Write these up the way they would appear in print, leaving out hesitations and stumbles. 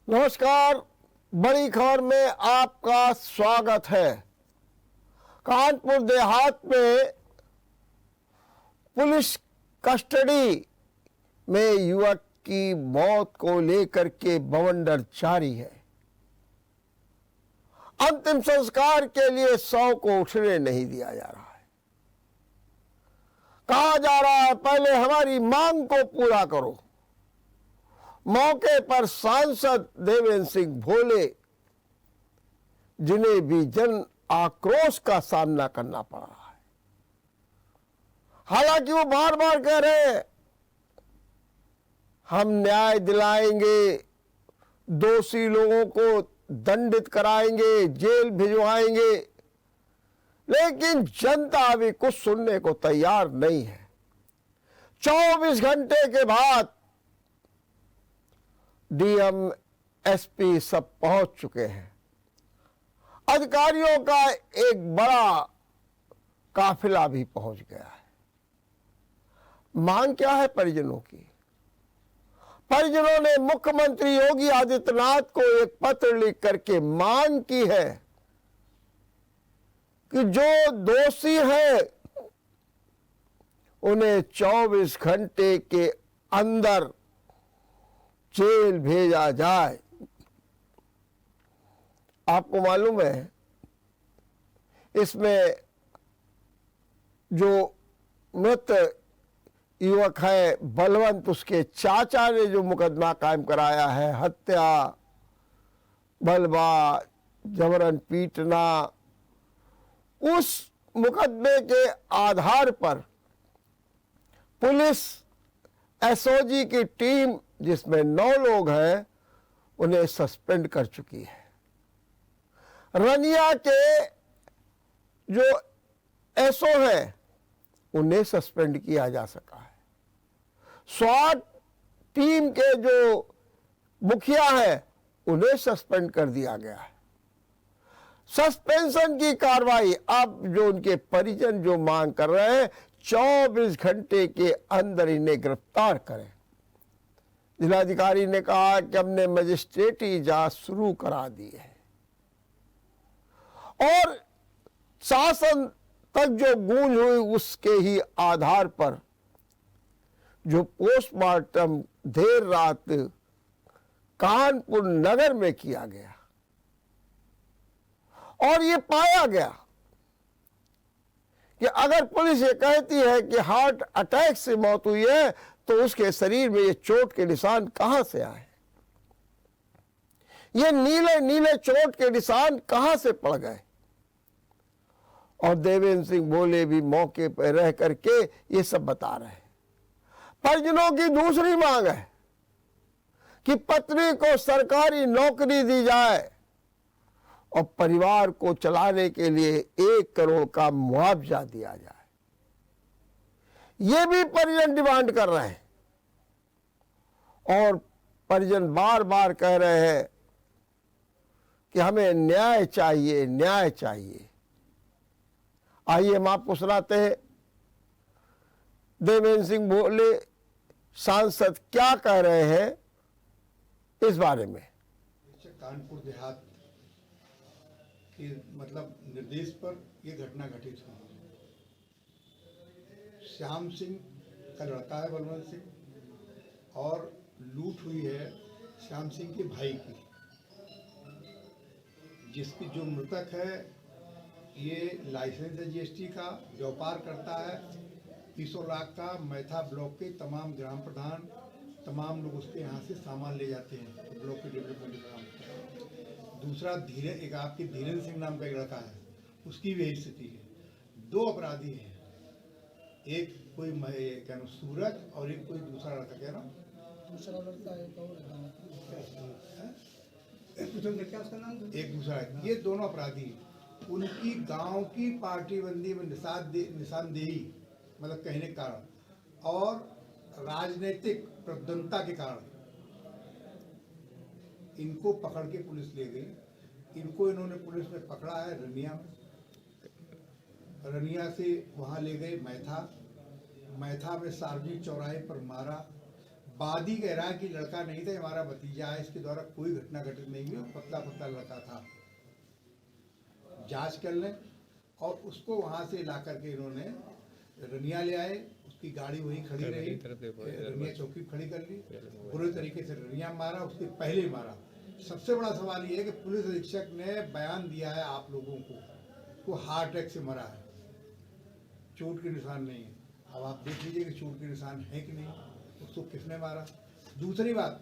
नमस्कार। बड़ी खबर में आपका स्वागत है। कानपुर देहात में पुलिस कस्टडी में युवक की मौत को लेकर के बवंडर जारी है। अंतिम संस्कार के लिए 100 को उठने नहीं दिया जा रहा है। कहा जा रहा है पहले हमारी मांग को पूरा करो। मौके पर सांसद देवेंद्र सिंह भोले, जिन्हें भी जन आक्रोश का सामना करना पड़ रहा है। हालांकि वो बार बार कह रहे हैं हम न्याय दिलाएंगे, दोषी लोगों को दंडित कराएंगे, जेल भिजवाएंगे, लेकिन जनता अभी कुछ सुनने को तैयार नहीं है। 24 घंटे के बाद डीएम, एसपी सब पहुंच चुके हैं। अधिकारियों का एक बड़ा काफिला भी पहुंच गया है। मांग क्या है परिजनों की? परिजनों ने मुख्यमंत्री योगी आदित्यनाथ को एक पत्र लिख करके मांग की है कि जो दोषी है उन्हें 24 घंटे के अंदर जेल भेजा जाए। आपको मालूम है इसमें जो मृत युवक है बलवंत, उसके चाचा ने जो मुकदमा कायम कराया है, हत्या, बलवा, जबरन पीटना, उस मुकदमे के आधार पर पुलिस एसओजी की टीम, जिसमें 9 लोग हैं, उन्हें सस्पेंड कर चुकी है। रनिया के जो एसओ है उन्हें सस्पेंड किया जा सका है। स्वाट टीम के जो मुखिया है उन्हें सस्पेंड कर दिया गया है। सस्पेंशन की कार्रवाई अब जो उनके परिजन जो मांग कर रहे हैं 24 घंटे के अंदर इन्हें गिरफ्तार करें। जिलाधिकारी ने कहा कि हमने मजिस्ट्रेटी जांच शुरू करा दी है और शासन तक जो गूंज हुई उसके ही आधार पर जो पोस्टमार्टम देर रात कानपुर नगर में किया गया और ये पाया गया कि अगर पुलिस ये कहती है कि हार्ट अटैक से मौत हुई है तो उसके शरीर में ये चोट के निशान कहां से आए? ये नीले नीले चोट के निशान कहां से पड़ गए? और देवेंद्र सिंह भोले भी मौके पर रह करके ये सब बता रहे हैं। परिजनों की दूसरी मांग है कि पत्नी को सरकारी नौकरी दी जाए और परिवार को चलाने के लिए 1 करोड़ का मुआवजा दिया जाए। ये भी परिजन डिमांड कर रहे हैं और परिजन बार बार कह रहे हैं कि हमें न्याय चाहिए, न्याय चाहिए। आइए हम आपको सुनाते हैं देवेंद्र सिंह भोले सांसद क्या कह रहे हैं इस बारे में। कानपुर देहात के निर्देश पर यह घटना घटित हुई। श्याम सिंह का लड़का है बलवंत सिंह और लूट हुई है श्याम सिंह के भाई की, जिसकी जो मृतक है ये लाइसेंस है जीएसटी का, व्यापार करता है। 300 लाख का मैथा ब्लॉक के तमाम ग्राम प्रधान, तमाम लोग उसके यहाँ से सामान ले जाते हैं ब्लॉक के डेवलपमेंट काम। दूसरा एक आपके धीरेन्द्र सिंह नाम का एक लड़का है, उसकी भी यही स्थिति है। 2 अपराधी हैं, एक कोई क्या नाम सूरज और एक कोई दूसरा लड़का, क्या नाम दूसरा लड़का एक दूसरा है। ये दोनों अपराधी उनकी गांव की पार्टीबंदी में निशानदेही कहने के कारण और राजनीतिक प्रबुद्धता के कारण इनको पकड़ के पुलिस ले गई। इनको इन्होंने पुलिस में पकड़ा है रनिया में। रनिया से वहां ले गए मैथा में सार्वजनिक चौराहे पर मारा, वादी कह रहा है कि लड़का नहीं था, हमारा भतीजा है, इसके द्वारा कोई घटना घटित नहीं हुई, पतला पतला लड़का था। जांच कर लें। और उसको वहां से ला करके इन्होंने रनिया ले आए, उसकी गाड़ी वहीं खड़ी रही, रनिया चौकी खड़ी कर ली, बुरे तरीके से रनिया मारा, उसके पहले मारा। सबसे बड़ा सवाल ये है कि पुलिस अधीक्षक ने बयान दिया है आप लोगों को, वो हार्ट अटैक से मरा है, चोट के निशान नहीं है। अब आप देख लीजिए कि चोट के निशान है कि नहीं, उसको किसने मारा। दूसरी बात,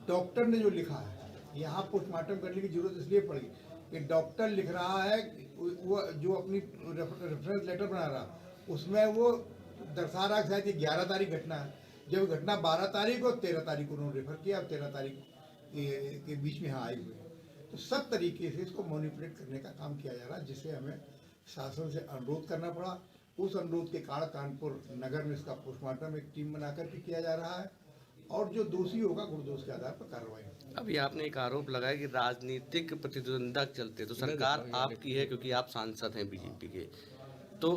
डॉक्टर ने जो लिखा है, यहाँ पोस्टमार्टम करने की जरूरत इसलिए पड़ी कि डॉक्टर लिख रहा है, वो जो अपनी रेफरेंस लेटर बना रहा, उसमें वो दर्शा रहा है शायद 11 तारीख घटना है, जब घटना 12 तारीख और 13 तारीख को उन्होंने रेफर किया, और 13 तारीख के बीच में यहाँ आए हुए। तो सब तरीके से इसको मैनिपुलेट करने का काम किया जा रहा है, जिससे हमें शासन से अनुरोध करना पड़ा। उस अनुरोध के कारण कानपुर नगर में इसका पोस्टमार्टम एक टीम बना करके किया जा रहा है, और जो दोषी होगा गुणदोष के आधार पर कार्रवाई होगी। अभी आपने एक आरोप लगाया कि राजनीतिक प्रतिद्वंद्विता के चलते, तो सरकार आपकी है क्योंकि आप सांसद हैं बीजेपी के, तो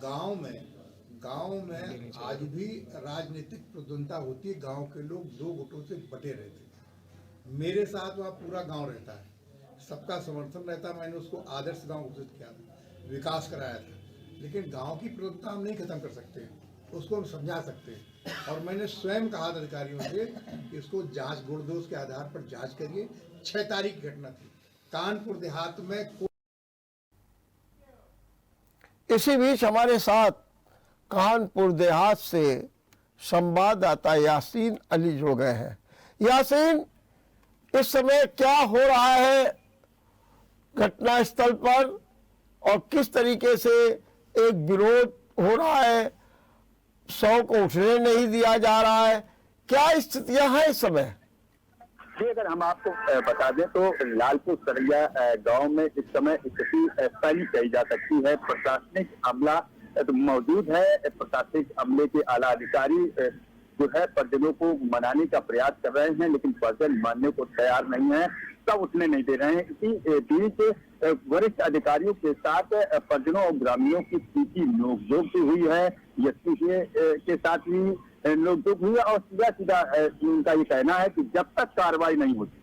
गांव में आज भी राजनीतिक प्रतिद्वंद्विता होती है। गांव के लोग दो गुटों से बटे रहते हैं। मेरे साथ वहाँ पूरा गांव रहता है, सबका समर्थन रहता है। मैंने उसको आदर्श गांव घोषित किया था, विकास कराया था। लेकिन गांव की प्रतिद्वंद्विता हम नहीं खत्म कर सकते हैं, उसको हम समझा सकते हैं। और मैंने स्वयं कहा था अधिकारियों से कि इसको जांच, गुणदोष के आधार पर जांच करिए। 6 तारीख की घटना थी कानपुर देहात में। इसी बीच हमारे साथ कानपुर देहात से संवाददाता यासीन अली जुड़ गए हैं। यासीन, इस समय क्या हो रहा है घटना स्थल पर, और किस तरीके से एक विरोध हो रहा है, 100 को उठने नहीं दिया जा रहा है, क्या स्थितियां हैं इस समय? जी, अगर हम आपको बता दें तो लालपुर सरैया गांव में इस समय स्थिति पहली कही जा सकती है। प्रशासनिक अमला मौजूद है, प्रशासनिक अमले के आला अधिकारी जो है परिजनों को मनाने का प्रयास कर रहे हैं, लेकिन परिजन मानने को तैयार नहीं है, सब उठने नहीं दे रहे हैं। इसी बीच वरिष्ठ अधिकारियों के साथ परिजनों और ग्रामीणों की सीधी नोकझोंक भी हुई है। एसपी के साथ भी नोकझोंक हुई है, और सीधा सीधा उनका ये कहना है कि जब तक कार्रवाई नहीं होती,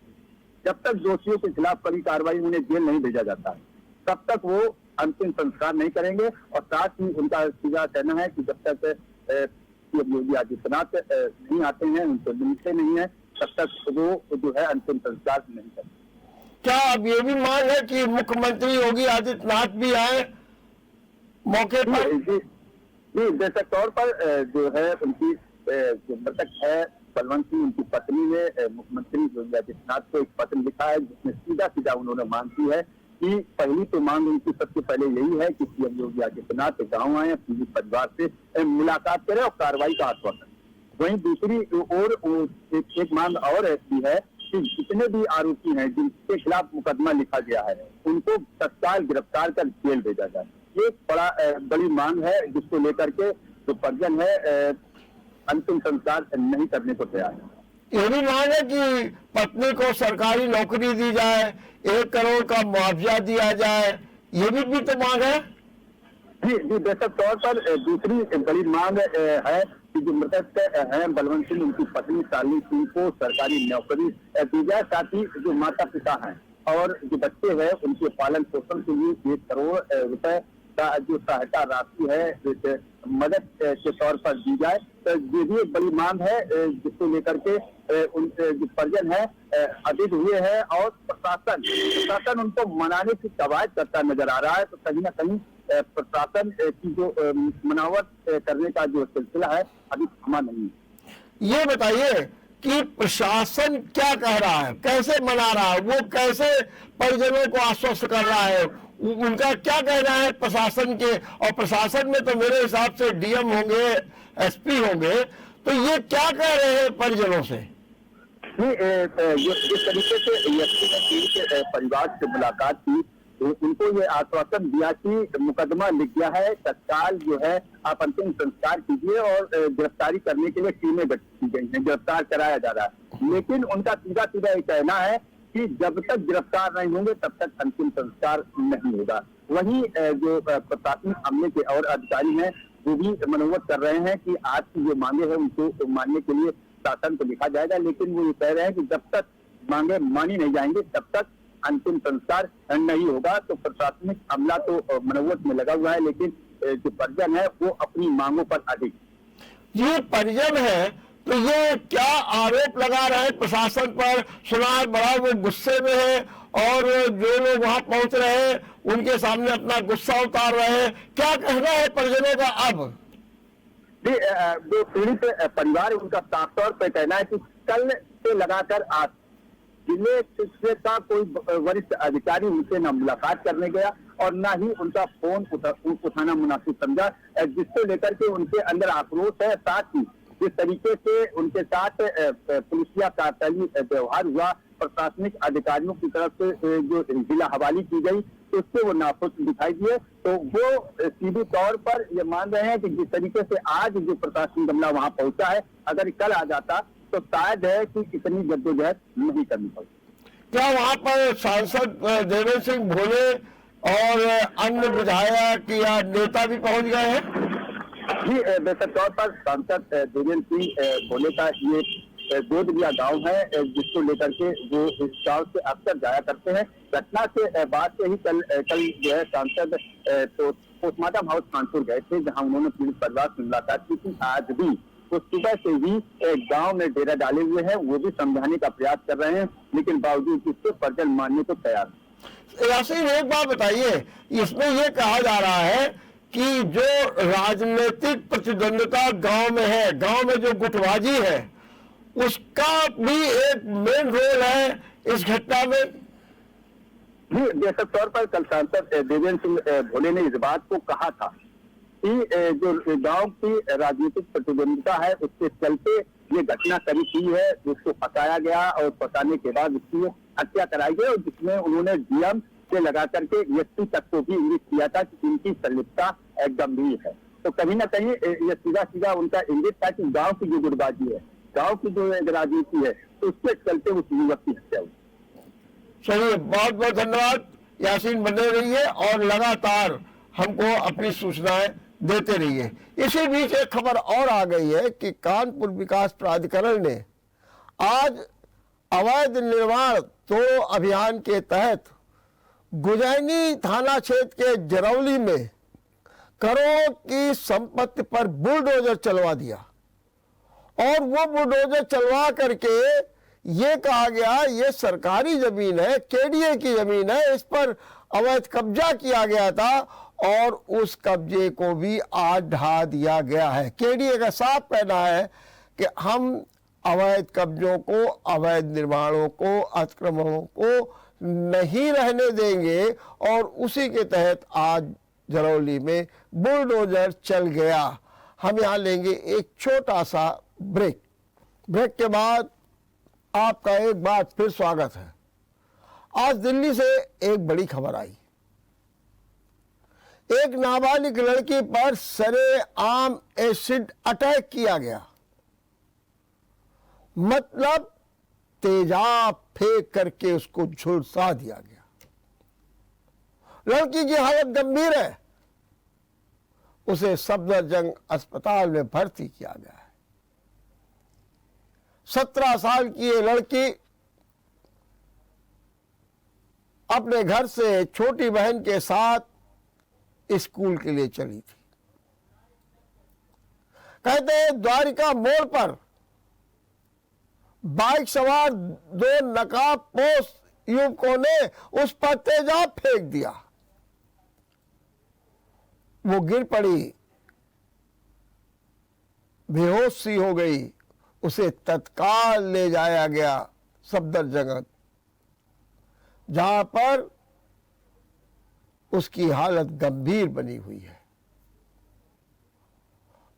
जब तक दोषियों के खिलाफ कड़ी कार्रवाई उन्हें जेल नहीं भेजा जाता है, तब तक वो अंतिम संस्कार नहीं करेंगे। और साथ ही उनका सीधा कहना है कि जब तक योगी आदित्यनाथ नहीं आते हैं, उनको मिलते नहीं है, तब तक वो जो है अंतिम संस्कार नहीं करते। क्या अब ये भी मांग है कि मुख्यमंत्री योगी आदित्यनाथ भी आए मौके पर? जी, बेशक तौर पर जो है उनकी जो मृतक है बलवंत सिंह, उनकी पत्नी ने मुख्यमंत्री योगी आदित्यनाथ को एक पत्र लिखा है, जिसमें सीधा सीधा उन्होंने मांग की है कि पहली तो मांग उनकी सबसे पहले यही है कि सीएम योगी आदित्यनाथ गांव आए, पीड़ित परिवार से मुलाकात करें और कार्रवाई का आश्वासन। वहीं दूसरी ओर एक मांग और ऐसी है कि जितने भी आरोपी हैं जिनके खिलाफ मुकदमा लिखा गया है, उनको तत्काल गिरफ्तार कर जेल भेजा जाए। ये एक बड़ी मांग है, जिसको लेकर के जो परिजन है अंतिम संस्कार नहीं करने को तैयार है। ये भी मांग है कि पत्नी को सरकारी नौकरी दी जाए, 1 करोड़ का मुआवजा दिया जाए, ये भी तो मांग है। जी, बेशक तौर पर दूसरी बड़ी मांग है कि जो मृतक हैं बलवंत सिंह, उनकी पत्नी शालिनी सिंह को सरकारी नौकरी दी जाए। साथ ही जो माता पिता हैं और जो बच्चे हैं, उनके पालन पोषण के लिए 1 करोड़ रुपए का जो सहायता राशि है मदद के तौर पर दी जाए। तो ये भी एक बड़ी मांग है, जिसको लेकर के उनके जो परिजन है अतीत हुए हैं, और प्रशासन उनको मनाने की कवायद करता नजर आ रहा है। तो कहीं ना कहीं प्रशासन की जो मनावट करने का जो सिलसिला है अभी थमा नहीं है। ये बताइए कि प्रशासन क्या कह रहा है, कैसे मना रहा है, वो कैसे परिजनों को आश्वस्त कर रहा है, उनका क्या कहना है प्रशासन के? और प्रशासन में तो मेरे हिसाब से डीएम होंगे, एसपी होंगे, तो ये क्या कह रहे हैं परिजनों से? जिस तरीके से एसपी ने पीड़ित परिवार से मुलाकात की, तो उनको ये आश्वासन दिया कि मुकदमा लिख गया है, तत्काल जो है आप अंतिम संस्कार कीजिए, और गिरफ्तारी करने के लिए टीमें गठित की गई हैं, गिरफ्तार कराया जा रहा है। लेकिन उनका सीधा सीधा ये कहना है कि जब तक गिरफ्तार नहीं होंगे तब तक अंतिम संस्कार नहीं होगा। वहीं जो प्रशासनिक अमले के और अधिकारी हैं, वो भी मनोवत कर रहे हैं कि आज की जो मांगे हैं उनको मानने के लिए शासन को लिखा जाएगा, लेकिन वो ये कह रहे हैं कि जब तक मांगे मानी नहीं जाएंगी तब तक अंतिम संस्कार नहीं होगा। तो प्रशासनिक अमला तो मनोवत में लगा हुआ है, लेकिन जो परिजन है वो अपनी मांगों पर अधिक। ये परिजन है तो ये क्या आरोप लगा रहे हैं प्रशासन पर? सुना है बड़ा वो गुस्से में है और जो लोग वहां पहुंच रहे हैं उनके सामने अपना गुस्सा उतार रहे हैं। क्या कहना है परिजनों का अब? जो पीड़ित परिवार उनका साफ तौर पर कहना है कि कल से लगाकर आज जिले का कोई वरिष्ठ अधिकारी उनसे न मुलाकात करने गया और न ही उनका फोन उठाना मुनासिब समझा, जिसको लेकर के उनके अंदर आक्रोश है। साथ ही जिस तरीके से उनके साथ पुलिसिया कार्रवाई व्यवहार हुआ, प्रशासनिक अधिकारियों की तरफ से जो जिला हवाली की गई, उससे वो नाखुश दिखाई दिए। तो वो सीधे तौर पर ये मान रहे हैं कि जिस तरीके से आज जो प्रशासनिक अमला वहां पहुंचा है, अगर कल आ जाता तो शायद है कि इतनी जद्दोजहद नहीं करनी पड़ती। क्या वहां पर सांसद देवेंद्र सिंह भोले और अन्य विधायक या नेता भी पहुंच गए हैं? जी, बेशक तौर पर सांसद देवेंद्र सिंह भोले का ये गोदलिया गांव है, जिसको लेकर के वो इस गांव से अक्सर जाया करते हैं। घटना से बाद से ही कल जो है सांसद तो पोस्टमार्टम हाउस कानपुर गए थे, जहां उन्होंने पीड़ित परिवार से मुलाकात की थी। आज भी वो सुबह से ही गांव में डेरा डाले हुए हैं, वो भी समझाने का प्रयास कर रहे हैं, लेकिन बावजूद इससे परिजन मानने को तैयार नहीं। यासीन, एक बात बताइए, इसमें यह कहा जा रहा है कि जो राजनीतिक प्रतिद्वंद्विता गांव में है, गांव में जो गुटबाजी है, उसका भी एक मेन रोल है इस घटना में। जी, बेशक तौर पर कल सांसद देवेंद्र सिंह भोले ने इस बात को कहा था कि जो गांव की राजनीतिक प्रतिद्वंदिता है उसके चलते ये घटना करी की है, जिसको फंसाया गया और फंसाने के बाद उसकी हत्या कराई गई, और जिसमें उन्होंने डीएम से लगा करके एसपी तक को भी इंगित किया था कि इनकी संलिप्तता गंभीर है। तो कहीं ना कहीं ये सीधा सीधा उनका इंगित था कि गांव की जो गुटबाजी है, गांव की जो राजनीति है, तो उसके चलते उस युवक की हत्या हुई। चलिए, बहुत बहुत धन्यवाद यासीन, बने रहिए और लगातार हमको अपनी सूचनाएं देते रहिए। इसी बीच एक खबर और आ गई है कि कानपुर विकास प्राधिकरण ने आज अवैध निर्माण तोड़ो अभियान के तहत गुजैनी थाना क्षेत्र के जरौली में करोड़ों की संपत्ति पर बुलडोजर चलवा दिया और वो बुलडोजर चलवा करके ये कहा गया ये सरकारी जमीन है, केडीए की जमीन है, इस पर अवैध कब्जा किया गया था और उस कब्जे को भी आज ढा दिया गया है। केडीए का साफ कहना है कि हम अवैध कब्जों को, अवैध निर्माणों को, अतिक्रमणों को नहीं रहने देंगे और उसी के तहत आज जरौली में बुलडोजर चल गया। हम यहाँ लेंगे एक छोटा सा ब्रेक। ब्रेक के बाद आपका एक बार फिर स्वागत है। आज दिल्ली से एक बड़ी खबर आई। एक नाबालिग लड़की पर सरेआम एसिड अटैक किया गया, मतलब तेजाब फेंक करके उसको झुलसा दिया गया। लड़की की हालत गंभीर है, उसे सफदरजंग अस्पताल में भर्ती किया गया है। 17 साल की ये लड़की अपने घर से छोटी बहन के साथ स्कूल के लिए चली थी। कहते हैं द्वारिका मोड़ पर बाइक सवार 2 नकाबपोश युवकों ने उस पर तेजाब फेंक दिया। वो गिर पड़ी, बेहोश सी हो गई। उसे तत्काल ले जाया गया सफदरजंग, जहां पर उसकी हालत गंभीर बनी हुई है।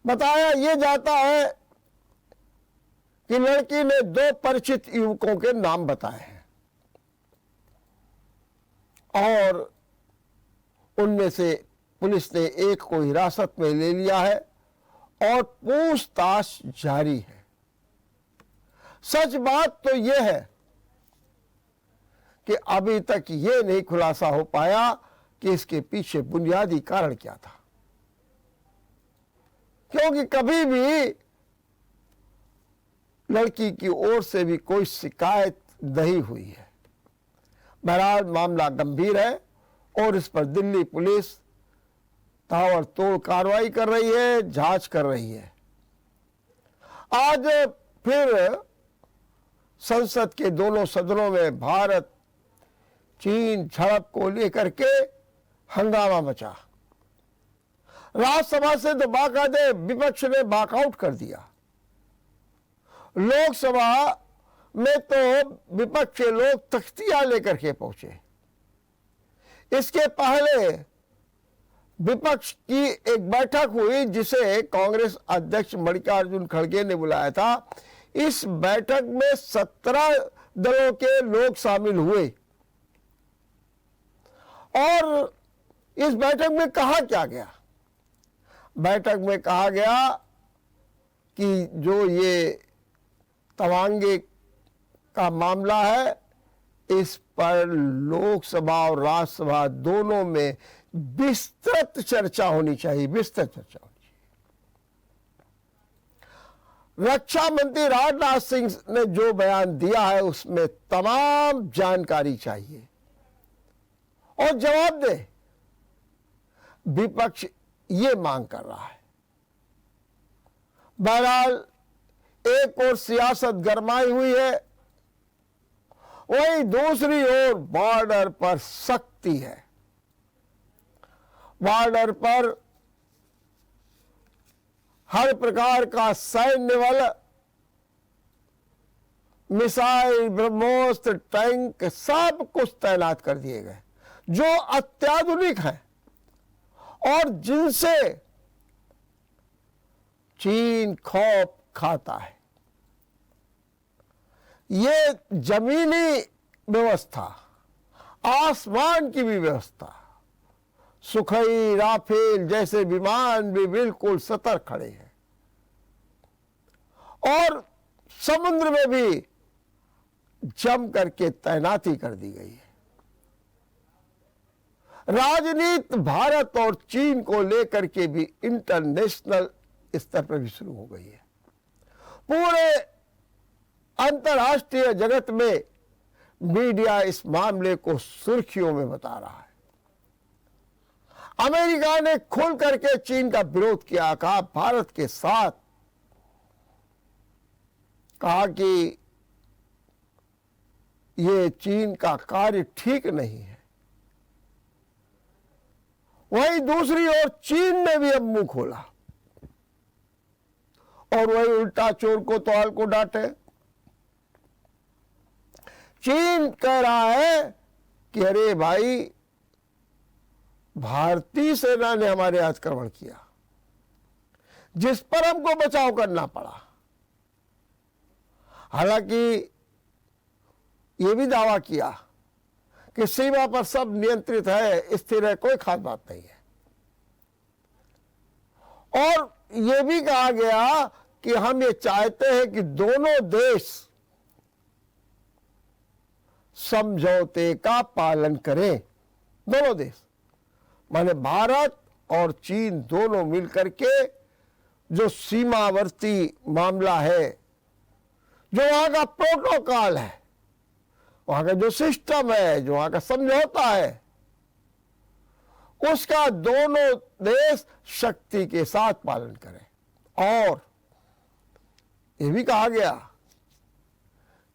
बताया ये जाता है कि लड़की ने 2 परिचित युवकों के नाम बताए हैं और उनमें से पुलिस ने एक को हिरासत में ले लिया है और पूछताछ जारी है। सच बात तो यह है कि अभी तक ये नहीं खुलासा हो पाया कि इसके पीछे बुनियादी कारण क्या था, क्योंकि कभी भी लड़की की ओर से भी कोई शिकायत नहीं हुई है। बहरहाल मामला गंभीर है और इस पर दिल्ली पुलिस ताबड़तोड़ कार्रवाई कर रही है, जांच कर रही है। आज फिर संसद के दोनों सदनों में भारत चीन झड़प को लेकर के हंगामा मचा। राज्यसभा से तो बाकायदे विपक्ष ने वॉकआउट कर दिया। लोकसभा में तो विपक्ष के लोग तख्तियां लेकर के पहुंचे। इसके पहले विपक्ष की एक बैठक हुई जिसे कांग्रेस अध्यक्ष मल्लिकार्जुन खड़गे ने बुलाया था। इस बैठक में 17 दलों के लोग शामिल हुए और इस बैठक में कहा क्या गया? बैठक में कहा गया कि जो ये तवांगे का मामला है, इस पर लोकसभा और राज्यसभा दोनों में विस्तृत चर्चा होनी चाहिए, विस्तृत चर्चा होनी चाहिए। रक्षा मंत्री राजनाथ सिंह ने जो बयान दिया है उसमें तमाम जानकारी चाहिए और जवाब दे। विपक्ष ये मांग कर रहा है। बहरहाल एक और सियासत गरमाई हुई है, वहीं दूसरी ओर बॉर्डर पर सख्ती है। बॉर्डर पर हर प्रकार का सैन्य बल, मिसाइल, ब्रह्मोस्त्र, टैंक सब कुछ तैनात कर दिए गए जो अत्याधुनिक हैं और जिनसे चीन खौफ खाता है। ये जमीनी व्यवस्था, आसमान की भी व्यवस्था, सुखई, राफेल जैसे विमान भी बिल्कुल सतर्क खड़े हैं और समुद्र में भी जम करके तैनाती कर दी गई है। राजनीति भारत और चीन को लेकर के भी इंटरनेशनल स्तर पर भी शुरू हो गई है। पूरे अंतर्राष्ट्रीय जगत में मीडिया इस मामले को सुर्खियों में बता रहा है। अमेरिका ने खुल करके चीन का विरोध किया, कहा भारत के साथ, कहा कि ये चीन का कार्य ठीक नहीं है। वहीं दूसरी ओर चीन ने भी अब मुंह खोला और वही उल्टा चोर को तोल को डांटे। चीन कह रहा है कि अरे भाई, भारतीय सेना ने हमारे आक्रमण किया जिस पर हमको बचाव करना पड़ा। हालांकि यह भी दावा किया कि सीमा पर सब नियंत्रित है, स्थिर है, कोई खास बात नहीं है। और यह भी कहा गया कि हम ये चाहते हैं कि दोनों देश समझौते का पालन करें। दोनों देश माने भारत और चीन दोनों मिलकर के जो सीमावर्ती मामला है, जो वहां का प्रोटोकॉल है, वहां का जो सिस्टम है, जो वहां का समझौता है, उसका दोनों देश शक्ति के साथ पालन करें। और यह भी कहा गया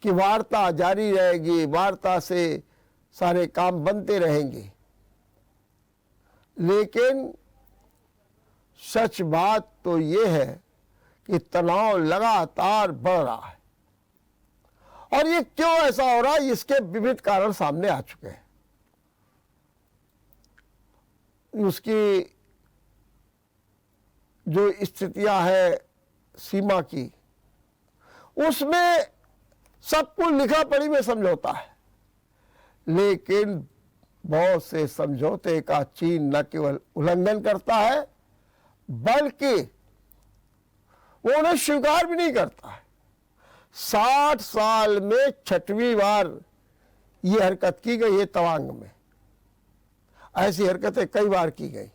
कि वार्ता जारी रहेगी, वार्ता से सारे काम बनते रहेंगे। लेकिन सच बात तो यह है कि तनाव लगातार बढ़ रहा है और ये क्यों ऐसा हो रहा है, इसके विविध कारण सामने आ चुके हैं। उसकी जो स्थितियां है सीमा की, उसमें सब कुछ लिखा पढ़ी में समझौता है, लेकिन बहुत से समझौते का चीन न केवल उल्लंघन करता है बल्कि वो उन्हें स्वीकार भी नहीं करता है। 60 साल में 6वीं बार ये हरकत की गई है तवांग में। ऐसी हरकतें कई बार की गई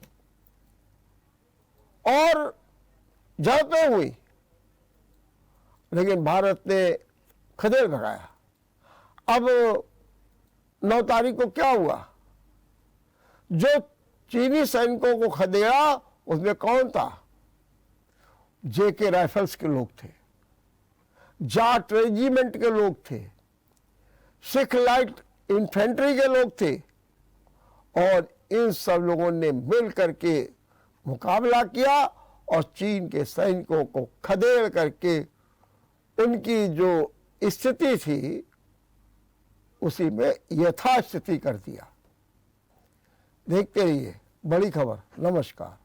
और झड़पें हुई लेकिन भारत ने खदेड़ भगाया। अब 9 तारीख को क्या हुआ? जो चीनी सैनिकों को खदेड़ा उसमें कौन था? जेके राइफल्स के लोग थे, जाट रेजिमेंट के लोग थे, सिख लाइट इन्फेंट्री के लोग थे, और इन सब लोगों ने मिल करके मुकाबला किया और चीन के सैनिकों को खदेड़ करके उनकी जो स्थिति थी उसी में यथास्थिति कर दिया। देखते रहिए बड़ी खबर। नमस्कार।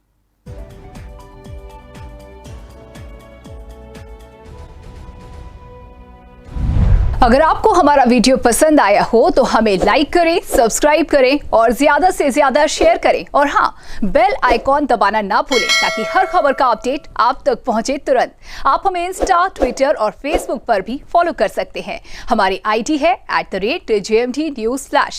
अगर आपको हमारा वीडियो पसंद आया हो तो हमें लाइक करें, सब्सक्राइब करें और ज्यादा से ज्यादा शेयर करें। और हाँ, बेल आइकॉन दबाना ना भूलें ताकि हर खबर का अपडेट आप तक पहुंचे तुरंत। आप हमें इंस्टा, ट्विटर और फेसबुक पर भी फॉलो कर सकते हैं। हमारी आईडी है @JMT News Flash।